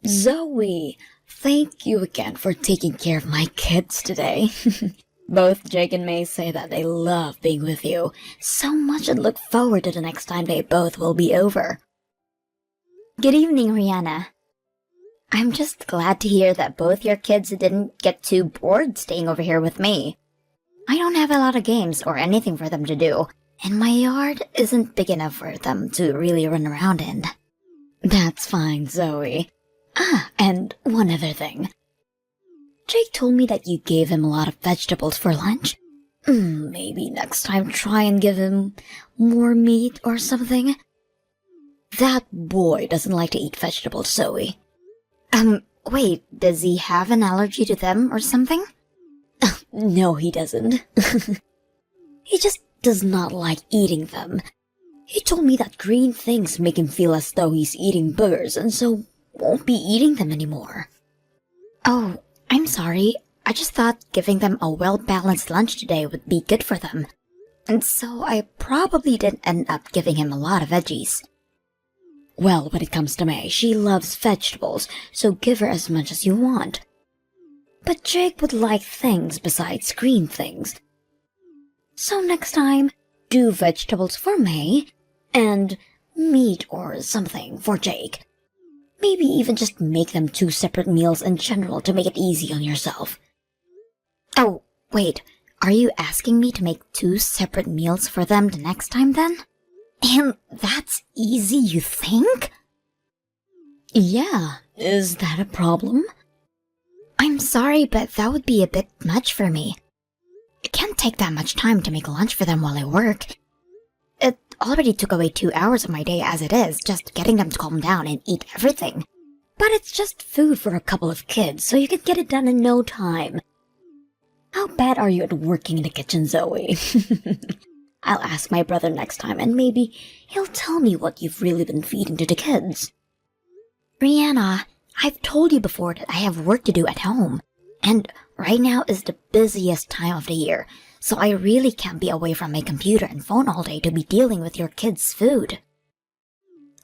Zoe, thank you again for taking care of my kids today. Both Jake and May say that they love being with you so much and look forward to the next time they both will be over. Good evening, Rihanna. I'm just glad to hear that both your kids didn't get too bored staying over here with me. I don't have a lot of games or anything for them to do, and my yard isn't big enough for them to really run around in. That's fine, Zoe. And one other thing. Jake told me that you gave him a lot of vegetables for lunch. Maybe next time try and give him more meat or something. That boy doesn't like to eat vegetables, Zoe. Wait, does he have an allergy to them or something? No, he doesn't. He just does not like eating them. He told me that green things make him feel as though he's eating boogers and so won't be eating them anymore. Oh, I'm sorry. I just thought giving them a well-balanced lunch today would be good for them. And so I probably didn't end up giving him a lot of veggies. Well, when it comes to May, she loves vegetables, so give her as much as you want. But Jake would like things besides green things. So next time, do vegetables for May, and meat or something for Jake. Maybe even just make them 2 separate meals in general to make it easy on yourself. Oh, wait, are you asking me to make 2 separate meals for them the next time then? And that's easy, you think? Yeah, is that a problem? I'm sorry, but that would be a bit much for me. It can't take that much time to make lunch for them while I work. It already took away 2 hours of my day as it is, just getting them to calm down and eat everything. But it's just food for a couple of kids, so you can get it done in no time. How bad are you at working in the kitchen, Zoe? I'll ask my brother next time, and maybe he'll tell me what you've really been feeding to the kids. Rihanna, I've told you before that I have work to do at home, and right now is the busiest time of the year, so I really can't be away from my computer and phone all day to be dealing with your kids' food.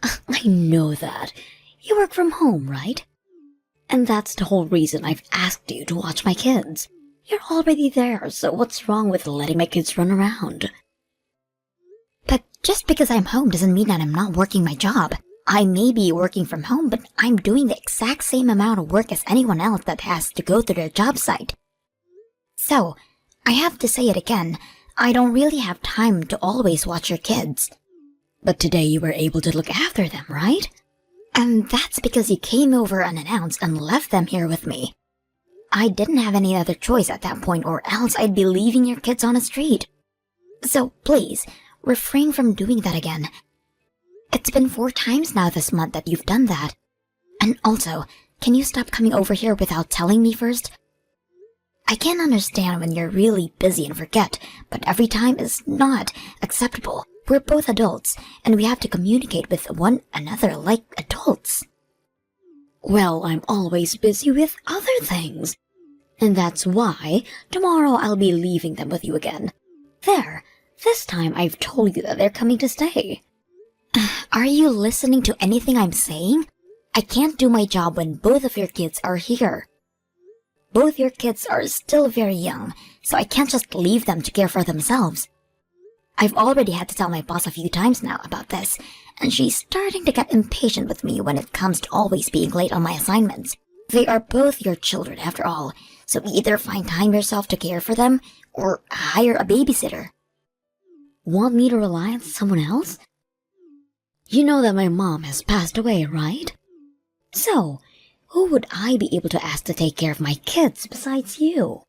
I know that. You work from home, right? And that's the whole reason I've asked you to watch my kids. You're already there, so what's wrong with letting my kids run around? But just because I'm home doesn't mean that I'm not working my job. I may be working from home, but I'm doing the exact same amount of work as anyone else that has to go to their job site. So, I have to say it again, I don't really have time to always watch your kids. But today you were able to look after them, right? And that's because you came over unannounced and left them here with me. I didn't have any other choice at that point, or else I'd be leaving your kids on the street. So please, refrain from doing that again. It's been 4 times now this month that you've done that. And also, can you stop coming over here without telling me first? I can understand when you're really busy and forget, but every time is not acceptable. We're both adults, and we have to communicate with one another like adults. Well, I'm always busy with other things. And that's why tomorrow I'll be leaving them with you again. There, this time I've told you that they're coming to stay. Are you listening to anything I'm saying? I can't do my job when both of your kids are here. Both your kids are still very young, so I can't just leave them to care for themselves. I've already had to tell my boss a few times now about this, and she's starting to get impatient with me when it comes to always being late on my assignments. They are both your children after all, so either find time yourself to care for them, or hire a babysitter. Want me to rely on someone else? You know that my mom has passed away, right? So, who would I be able to ask to take care of my kids besides you?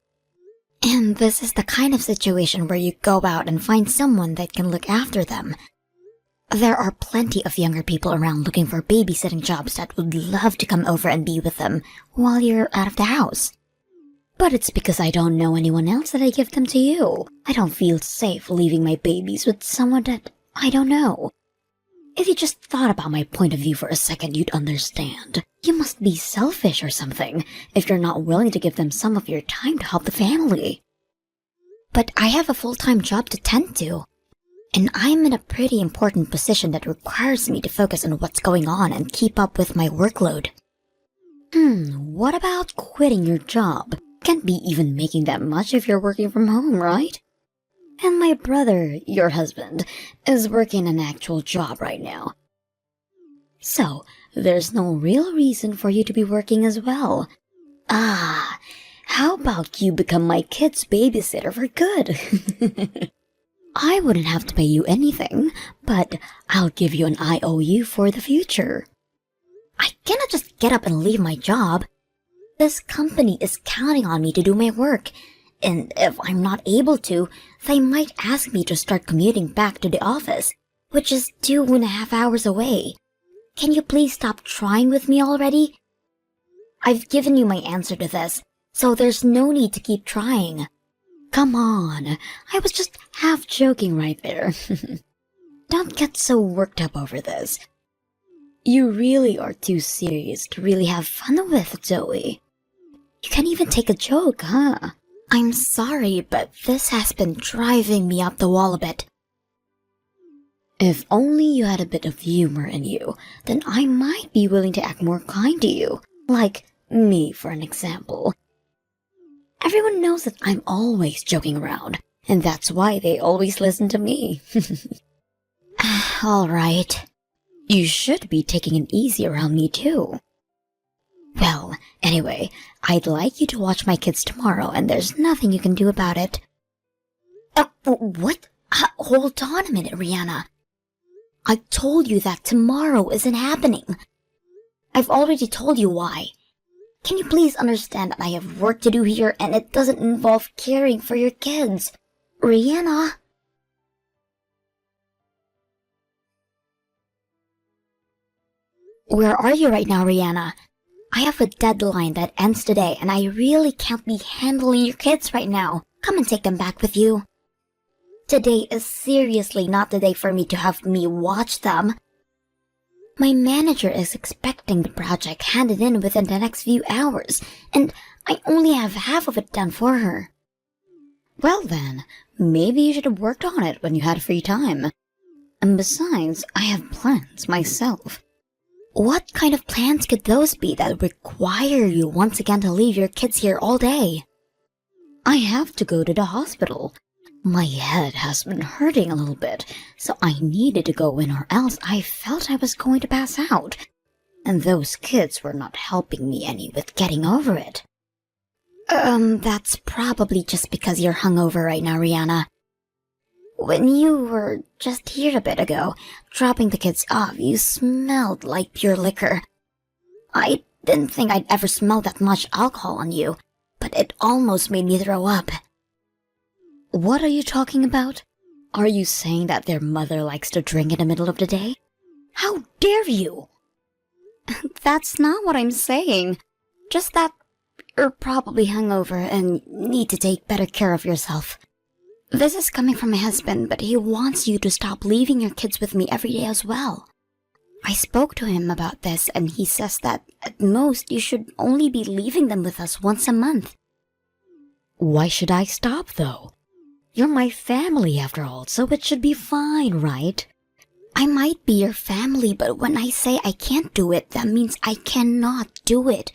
And this is the kind of situation where you go out and find someone that can look after them. There are plenty of younger people around looking for babysitting jobs that would love to come over and be with them while you're out of the house. But it's because I don't know anyone else that I give them to you. I don't feel safe leaving my babies with someone that I don't know. If you just thought about my point of view for a second, you'd understand. You must be selfish or something if you're not willing to give them some of your time to help the family. But I have a full-time job to tend to. And I'm in a pretty important position that requires me to focus on what's going on and keep up with my workload. What about quitting your job? Can't be even making that much if you're working from home, right? And my brother, your husband, is working an actual job right now. So, there's no real reason for you to be working as well. How about you become my kid's babysitter for good? I wouldn't have to pay you anything, but I'll give you an IOU for the future. I cannot just get up and leave my job. This company is counting on me to do my work, and if I'm not able to, they might ask me to start commuting back to the office, which is 2.5 hours away. Can you please stop trying with me already? I've given you my answer to this, so there's no need to keep trying. Come on, I was just half joking right there. Don't get so worked up over this. You really are too serious to really have fun with, Zoe. You can't even take a joke, huh? I'm sorry, but this has been driving me up the wall a bit. If only you had a bit of humor in you, then I might be willing to act more kind to you. Like me, for an example. Everyone knows that I'm always joking around, and that's why they always listen to me. All right. You should be taking it easy around me too. Well, anyway, I'd like you to watch my kids tomorrow, and there's nothing you can do about it. What? Hold on a minute, Rihanna. I told you that tomorrow isn't happening. I've already told you why. Can you please understand that I have work to do here and it doesn't involve caring for your kids? Rihanna? Where are you right now, Rihanna? I have a deadline that ends today and I really can't be handling your kids right now. Come and take them back with you. Today is seriously not the day for me to have me watch them. My manager is expecting the project handed in within the next few hours, and I only have half of it done for her. Well then, maybe you should have worked on it when you had free time. And besides, I have plans myself. What kind of plans could those be that require you once again to leave your kids here all day? I have to go to the hospital. My head has been hurting a little bit, so I needed to go in or else I felt I was going to pass out. And those kids were not helping me any with getting over it. That's probably just because you're hungover right now, Rihanna. When you were just here a bit ago, dropping the kids off, you smelled like pure liquor. I didn't think I'd ever smell that much alcohol on you, but it almost made me throw up. What are you talking about? Are you saying that their mother likes to drink in the middle of the day? How dare you? That's not what I'm saying. Just that you're probably hungover and need to take better care of yourself. This is coming from my husband, but he wants you to stop leaving your kids with me every day as well. I spoke to him about this and he says that at most you should only be leaving them with us once a month. Why should I stop though? You're my family after all, so it should be fine, right? I might be your family, but when I say I can't do it, that means I cannot do it.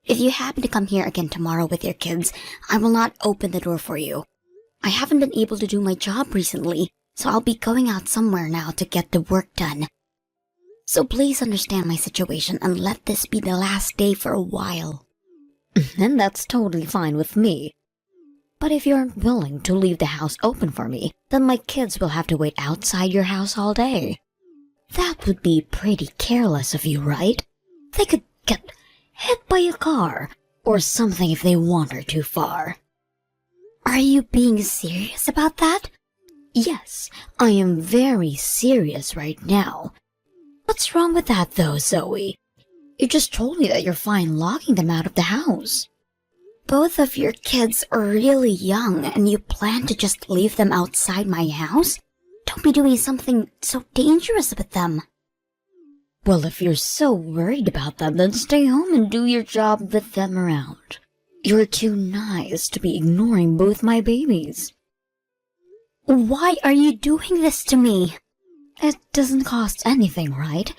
If you happen to come here again tomorrow with your kids, I will not open the door for you. I haven't been able to do my job recently, so I'll be going out somewhere now to get the work done. So please understand my situation and let this be the last day for a while. And that's totally fine with me. But if you aren't willing to leave the house open for me, then my kids will have to wait outside your house all day. That would be pretty careless of you, right? They could get hit by a car or something if they wander too far. Are you being serious about that? Yes, I am very serious right now. What's wrong with that though, Zoe? You just told me that you're fine locking them out of the house. Both of your kids are really young and you plan to just leave them outside my house? Don't be doing something so dangerous with them. Well, if you're so worried about them, then stay home and do your job with them around. You're too nice to be ignoring both my babies. Why are you doing this to me? It doesn't cost anything, right?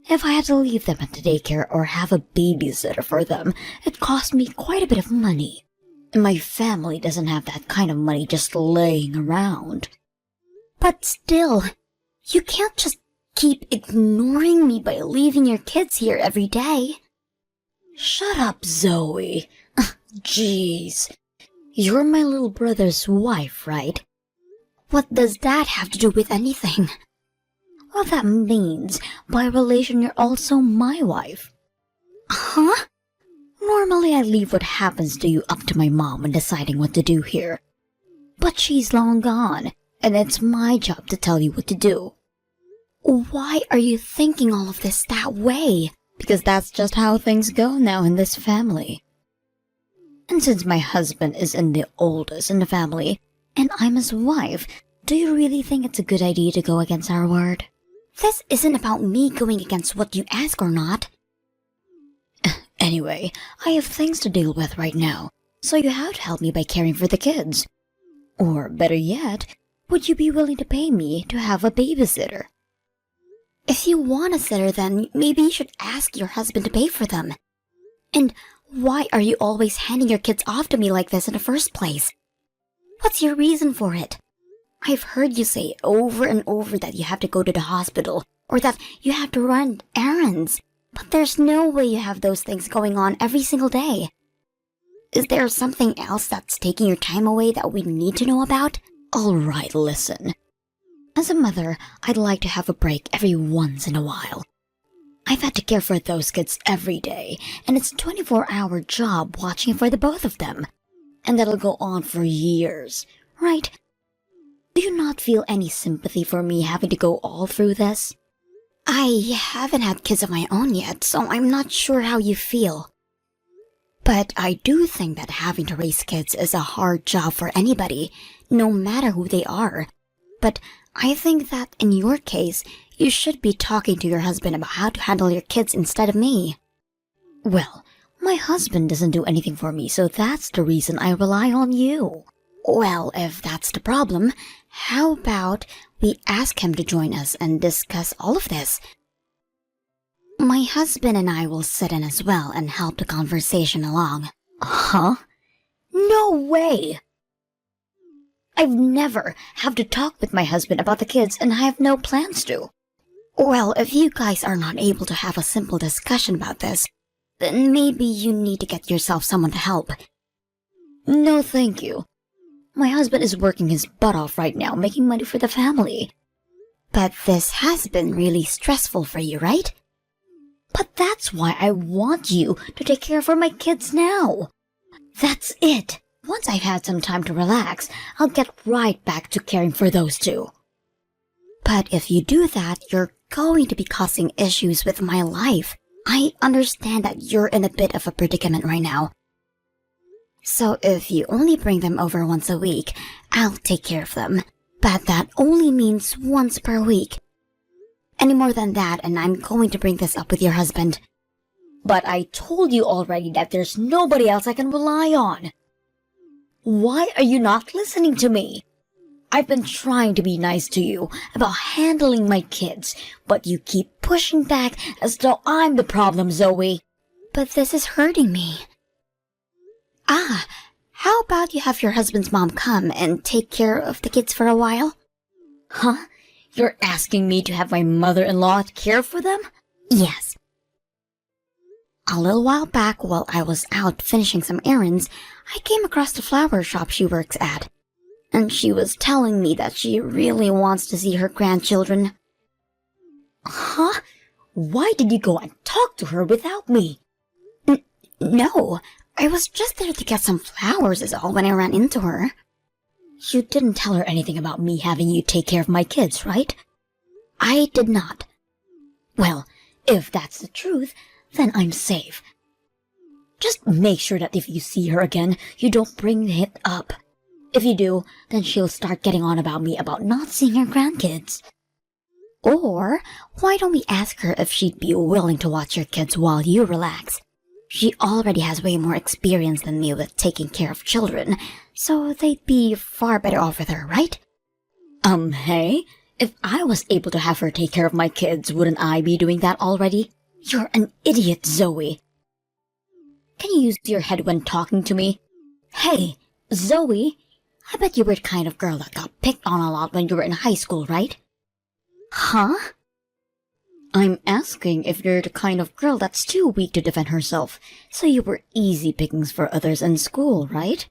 If I had to leave them at the daycare or have a babysitter for them, it cost me quite a bit of money. And my family doesn't have that kind of money just laying around. But still, you can't just keep ignoring me by leaving your kids here every day. Shut up, Zoe. Jeez. You're my little brother's wife, right? What does that have to do with anything? Well, that means, by relation, you're also my wife. Huh? Normally, I leave what happens to you up to my mom when deciding what to do here. But she's long gone, and it's my job to tell you what to do. Why are you thinking all of this that way? Because that's just how things go now in this family. And since my husband is the oldest in the family, and I'm his wife, do you really think it's a good idea to go against our word? This isn't about me going against what you ask or not. Anyway, I have things to deal with right now, so you have to help me by caring for the kids. Or better yet, would you be willing to pay me to have a babysitter? If you want a sitter, then maybe you should ask your husband to pay for them. And why are you always handing your kids off to me like this in the first place? What's your reason for it? I've heard you say over and over that you have to go to the hospital or that you have to run errands, but there's no way you have those things going on every single day. Is there something else that's taking your time away that we need to know about? All right, listen. As a mother, I'd like to have a break every once in a while. I've had to care for those kids every day, and it's a 24-hour job watching for the both of them. And that'll go on for years, right? Do you not feel any sympathy for me having to go all through this? I haven't had kids of my own yet, so I'm not sure how you feel. But I do think that having to raise kids is a hard job for anybody, no matter who they are. But I think that in your case, you should be talking to your husband about how to handle your kids instead of me. Well, my husband doesn't do anything for me, so that's the reason I rely on you. Well, if that's the problem, how about we ask him to join us and discuss all of this? My husband and I will sit in as well and help the conversation along. Huh? No way! I've never had to talk with my husband about the kids, and I have no plans to. Well, if you guys are not able to have a simple discussion about this, then maybe you need to get yourself someone to help. No, thank you. My husband is working his butt off right now, making money for the family. But this has been really stressful for you, right? But that's why I want you to take care for my kids now. That's it. Once I've had some time to relax, I'll get right back to caring for those two. But if you do that, you're going to be causing issues with my life. I understand that you're in a bit of a predicament right now. So if you only bring them over once a week, I'll take care of them. But that only means once per week. Any more than that, and I'm going to bring this up with your husband. But I told you already that there's nobody else I can rely on. Why are you not listening to me? I've been trying to be nice to you about handling my kids, but you keep pushing back as though I'm the problem, Zoe. But this is hurting me. How about you have your husband's mom come and take care of the kids for a while? Huh? You're asking me to have my mother-in-law care for them? Yes. A little while back, while I was out finishing some errands, I came across the flower shop she works at. And she was telling me that she really wants to see her grandchildren. Huh? Why did you go and talk to her without me? No, I was just there to get some flowers is all when I ran into her. You didn't tell her anything about me having you take care of my kids, right? I did not. Well, if that's the truth, then I'm safe. Just make sure that if you see her again, you don't bring it up. If you do, then she'll start getting on about me about not seeing her grandkids. Or, why don't we ask her if she'd be willing to watch your kids while you relax? She already has way more experience than me with taking care of children, so they'd be far better off with her, right? Hey? If I was able to have her take care of my kids, wouldn't I be doing that already? You're an idiot, Zoe. Can you use your head when talking to me? Hey, Zoe, I bet you were the kind of girl that got picked on a lot when you were in high school, right? Huh? I'm asking if you're the kind of girl that's too weak to defend herself, so you were easy pickings for others in school, right?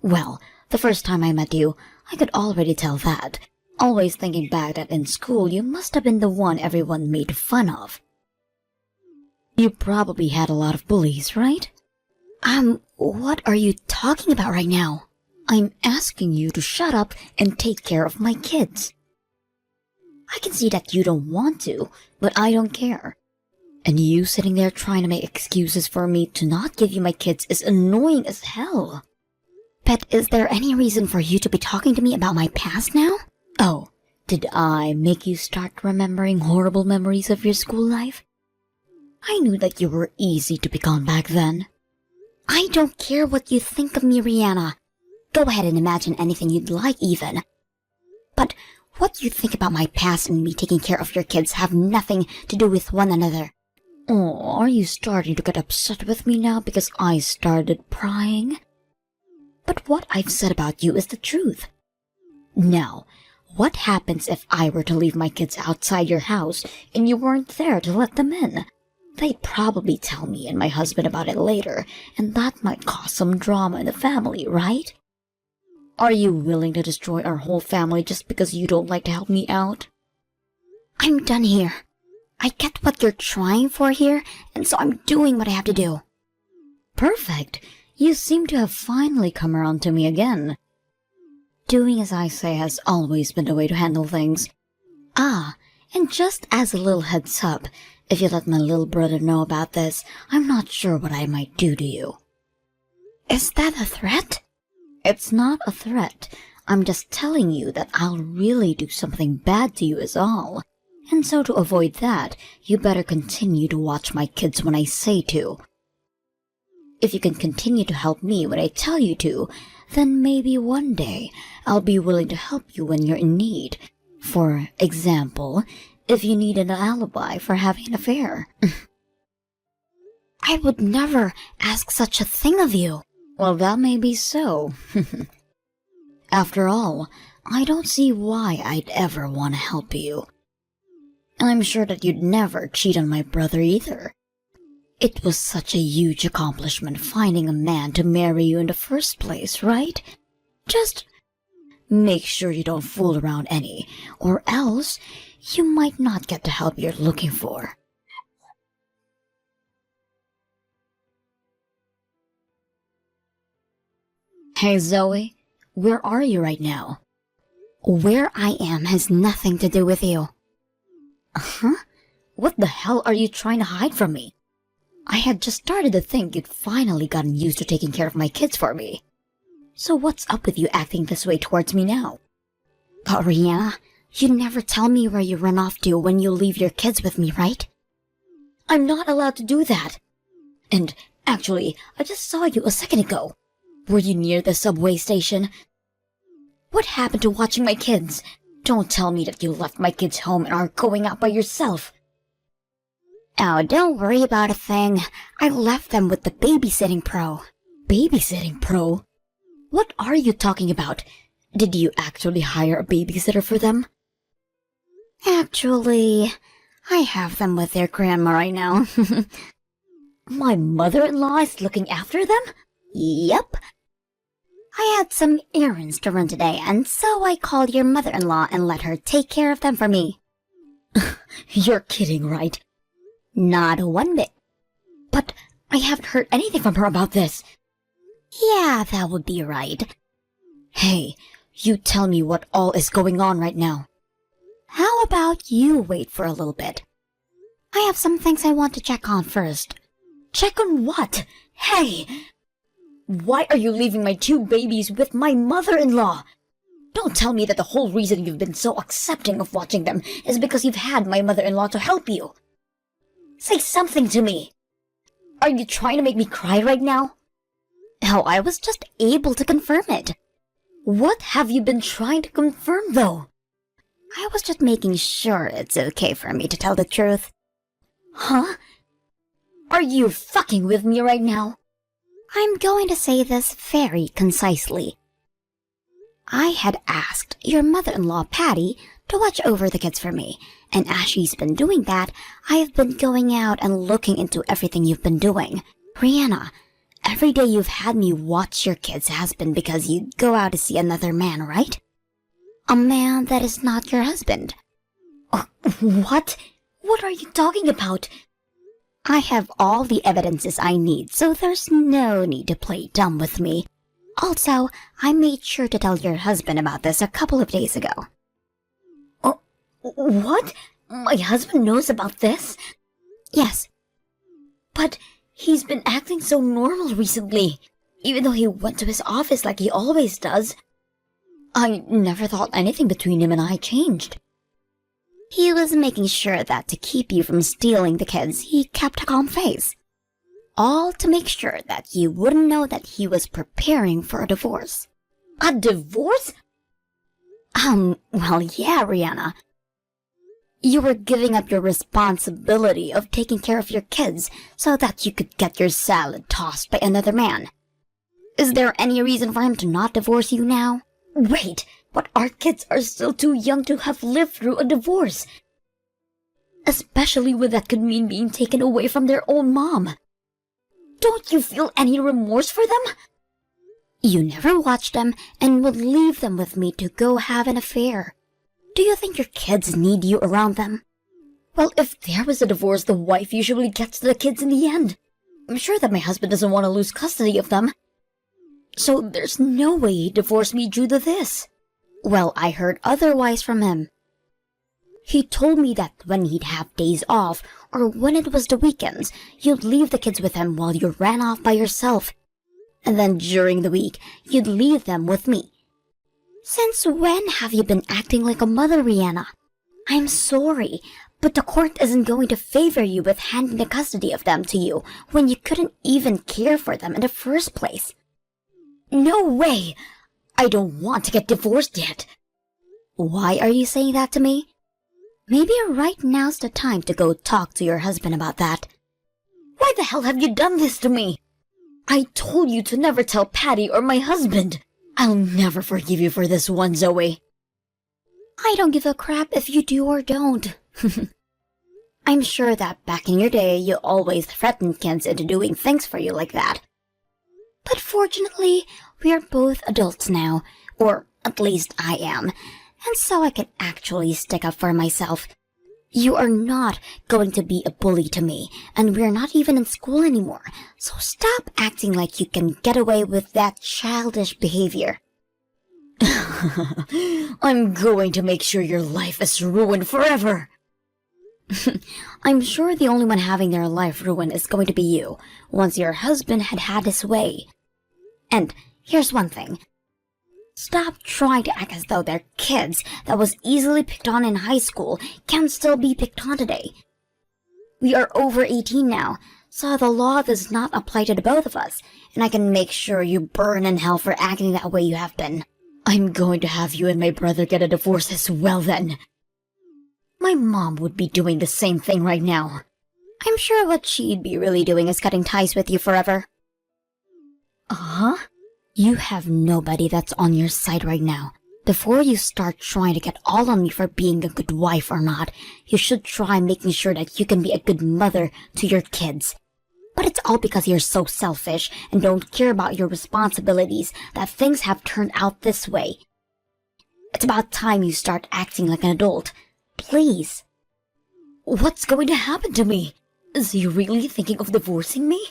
Well, the first time I met you, I could already tell that. Always thinking back that in school you must have been the one everyone made fun of. You probably had a lot of bullies, right? What are you talking about right now? I'm asking you to shut up and take care of my kids. I can see that you don't want to, but I don't care. And you sitting there trying to make excuses for me to not give you my kids is annoying as hell. But is there any reason for you to be talking to me about my past now? Oh, did I make you start remembering horrible memories of your school life? I knew that you were easy to pick on back then. I don't care what you think of me, Rihanna. Go ahead and imagine anything you'd like even. But what you think about my past and me taking care of your kids have nothing to do with one another. Oh, are you starting to get upset with me now because I started prying? But what I've said about you is the truth. Now, what happens if I were to leave my kids outside your house and you weren't there to let them in? They'd probably tell me and my husband about it later, and that might cause some drama in the family, right? Are you willing to destroy our whole family just because you don't like to help me out? I'm done here. I get what you're trying for here, and so I'm doing what I have to do. Perfect. You seem to have finally come around to me again. Doing as I say has always been the way to handle things. Ah, and just as a little heads up, if you let my little brother know about this, I'm not sure what I might do to you. Is that a threat? It's not a threat. I'm just telling you that I'll really do something bad to you is all. And so to avoid that, you better continue to watch my kids when I say to. If you can continue to help me when I tell you to, then maybe one day I'll be willing to help you when you're in need. For example, if you need an alibi for having an affair. I would never ask such a thing of you. Well, that may be so. After all, I don't see why I'd ever want to help you. And I'm sure that you'd never cheat on my brother either. It was such a huge accomplishment finding a man to marry you in the first place, right? Just make sure you don't fool around any, or else you might not get the help you're looking for. Hey Zoe, where are you right now? Where I am has nothing to do with you. Huh? What the hell are you trying to hide from me? I had just started to think you'd finally gotten used to taking care of my kids for me. So what's up with you acting this way towards me now? But Rihanna, you never tell me where you run off to when you leave your kids with me, right? I'm not allowed to do that. And actually, I just saw you a second ago. Were you near the subway station? What happened to watching my kids? Don't tell me that you left my kids home and are going out by yourself. Oh, don't worry about a thing. I left them with the babysitting pro. Babysitting pro? What are you talking about? Did you actually hire a babysitter for them? Actually, I have them with their grandma right now. My mother-in-law is looking after them? Yep. I had some errands to run today, and so I called your mother-in-law and let her take care of them for me. You're kidding, right? Not one bit. But I haven't heard anything from her about this. Yeah, that would be right. Hey, you tell me what all is going on right now. How about you wait for a little bit? I have some things I want to check on first. Check on what? Hey! Why are you leaving my two babies with my mother-in-law? Don't tell me that the whole reason you've been so accepting of watching them is because you've had my mother-in-law to help you. Say something to me. Are you trying to make me cry right now? Oh, I was just able to confirm it. What have you been trying to confirm, though? I was just making sure it's okay for me to tell the truth. Huh? Are you fucking with me right now? I'm going to say this very concisely. I had asked your mother-in-law, Patty, to watch over the kids for me, and as she's been doing that, I've been going out and looking into everything you've been doing. Rihanna, every day you've had me watch your kids has been because you go out to see another man, right? A man that is not your husband. What? What are you talking about? I have all the evidences I need, so there's no need to play dumb with me. Also, I made sure to tell your husband about this a couple of days ago. Oh, what? My husband knows about this? Yes. But he's been acting so normal recently, even though he went to his office like he always does. I never thought anything between him and I changed. He was making sure that to keep you from stealing the kids, he kept a calm face. All to make sure that you wouldn't know that he was preparing for a divorce. A divorce? Well, yeah, Rihanna. You were giving up your responsibility of taking care of your kids so that you could get your salad tossed by another man. Is there any reason for him to not divorce you now? Wait, but our kids are still too young to have lived through a divorce. Especially when that could mean being taken away from their own mom. Don't you feel any remorse for them? You never watched them and would leave them with me to go have an affair. Do you think your kids need you around them? Well, if there was a divorce, the wife usually gets the kids in the end. I'm sure that my husband doesn't want to lose custody of them. So there's no way he'd divorce me due to this. Well, I heard otherwise from him. He told me that when he'd have days off, or when it was the weekends, you'd leave the kids with him while you ran off by yourself. And then during the week, you'd leave them with me. Since when have you been acting like a mother, Rihanna? I'm sorry, but the court isn't going to favor you with handing the custody of them to you when you couldn't even care for them in the first place. No way! I don't want to get divorced yet. Why are you saying that to me? Maybe right now's the time to go talk to your husband about that. Why the hell have you done this to me? I told you to never tell Patty or my husband. I'll never forgive you for this one, Zoe. I don't give a crap if you do or don't. I'm sure that back in your day you always threatened kids into doing things for you like that. But fortunately, we are both adults now, or at least I am, and so I can actually stick up for myself. You are not going to be a bully to me, and we're not even in school anymore, so stop acting like you can get away with that childish behavior. I'm going to make sure your life is ruined forever. I'm sure the only one having their life ruined is going to be you, once your husband had had his way. And here's one thing. Stop trying to act as though they're kids that was easily picked on in high school can still be picked on today. We are over 18 now, so the law does not apply to the both of us, and I can make sure you burn in hell for acting that way you have been. I'm going to have you and my brother get a divorce as well then. My mom would be doing the same thing right now. I'm sure what she'd be really doing is cutting ties with you forever. Huh? You have nobody that's on your side right now. Before you start trying to get all on me for being a good wife or not, you should try making sure that you can be a good mother to your kids. But it's all because you're so selfish and don't care about your responsibilities that things have turned out this way. It's about time you start acting like an adult. Please. What's going to happen to me? Is he really thinking of divorcing me?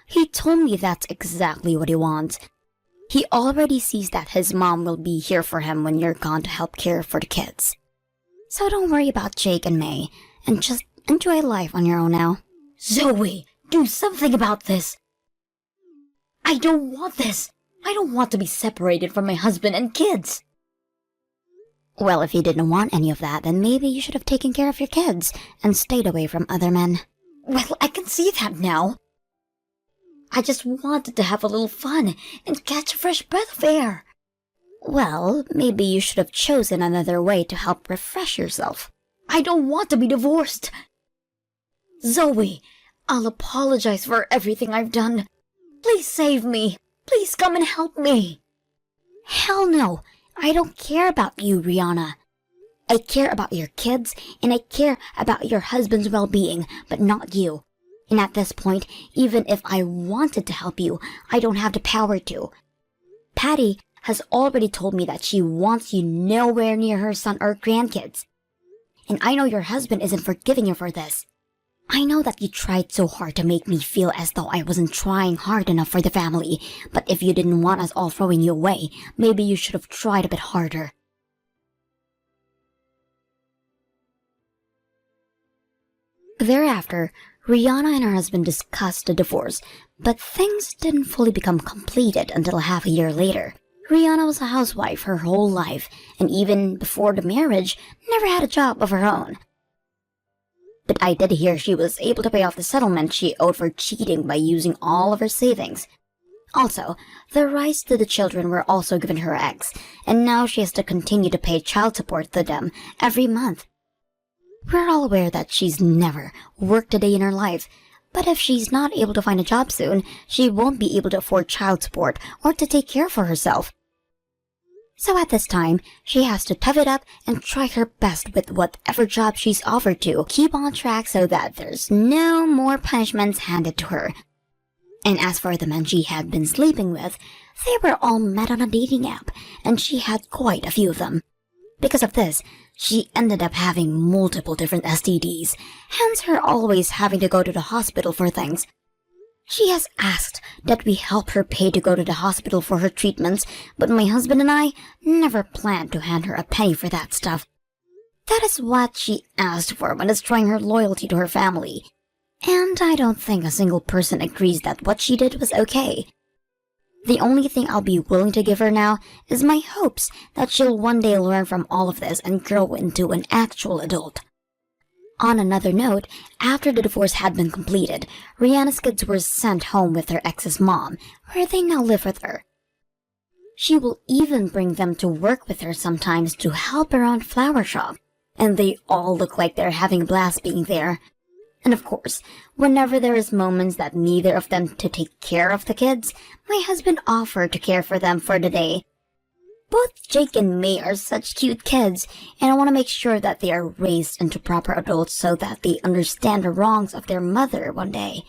He told me that's exactly what he wants. He already sees that his mom will be here for him when you're gone to help care for the kids. So don't worry about Jake and May, and just enjoy life on your own now. Zoe, do something about this. I don't want this. I don't want to be separated from my husband and kids. Well, if you didn't want any of that, then maybe you should have taken care of your kids and stayed away from other men. Well, I can see that now. I just wanted to have a little fun and catch a fresh breath of air. Well, maybe you should have chosen another way to help refresh yourself. I don't want to be divorced. Zoe, I'll apologize for everything I've done. Please save me. Please come and help me. Hell no, I don't care about you, Rihanna. I care about your kids, and I care about your husband's well-being, but not you. And at this point, even if I wanted to help you, I don't have the power to. Patty has already told me that she wants you nowhere near her son or grandkids. And I know your husband isn't forgiving you for this. I know that you tried so hard to make me feel as though I wasn't trying hard enough for the family, but if you didn't want us all throwing you away, maybe you should have tried a bit harder. Thereafter, Rihanna and her husband discussed the divorce, but things didn't fully become completed until half a year later. Rihanna was a housewife her whole life, and even before the marriage, never had a job of her own. But I did hear she was able to pay off the settlement she owed for cheating by using all of her savings. Also, the rights to the children were also given her ex, and now she has to continue to pay child support to them every month. We're all aware that she's never worked a day in her life, but if she's not able to find a job soon, she won't be able to afford child support or to take care for herself. So at this time, she has to tough it up and try her best with whatever job she's offered to keep on track so that there's no more punishments handed to her. And as for the men she had been sleeping with, they were all met on a dating app, and she had quite a few of them. Because of this, she ended up having multiple different STDs, hence her always having to go to the hospital for things. She has asked that we help her pay to go to the hospital for her treatments, but my husband and I never planned to hand her a penny for that stuff. That is what she asked for when destroying her loyalty to her family. And I don't think a single person agrees that what she did was okay. The only thing I'll be willing to give her now is my hopes that she'll one day learn from all of this and grow into an actual adult. On another note, after the divorce had been completed, Rihanna's kids were sent home with her ex's mom, where they now live with her. She will even bring them to work with her sometimes to help around flower shop, and they all look like they're having a blast being there. And of course, whenever there is moments that neither of them to take care of the kids, my husband offered to care for them for the day. Both Jake and May are such cute kids, and I want to make sure that they are raised into proper adults so that they understand the wrongs of their mother one day.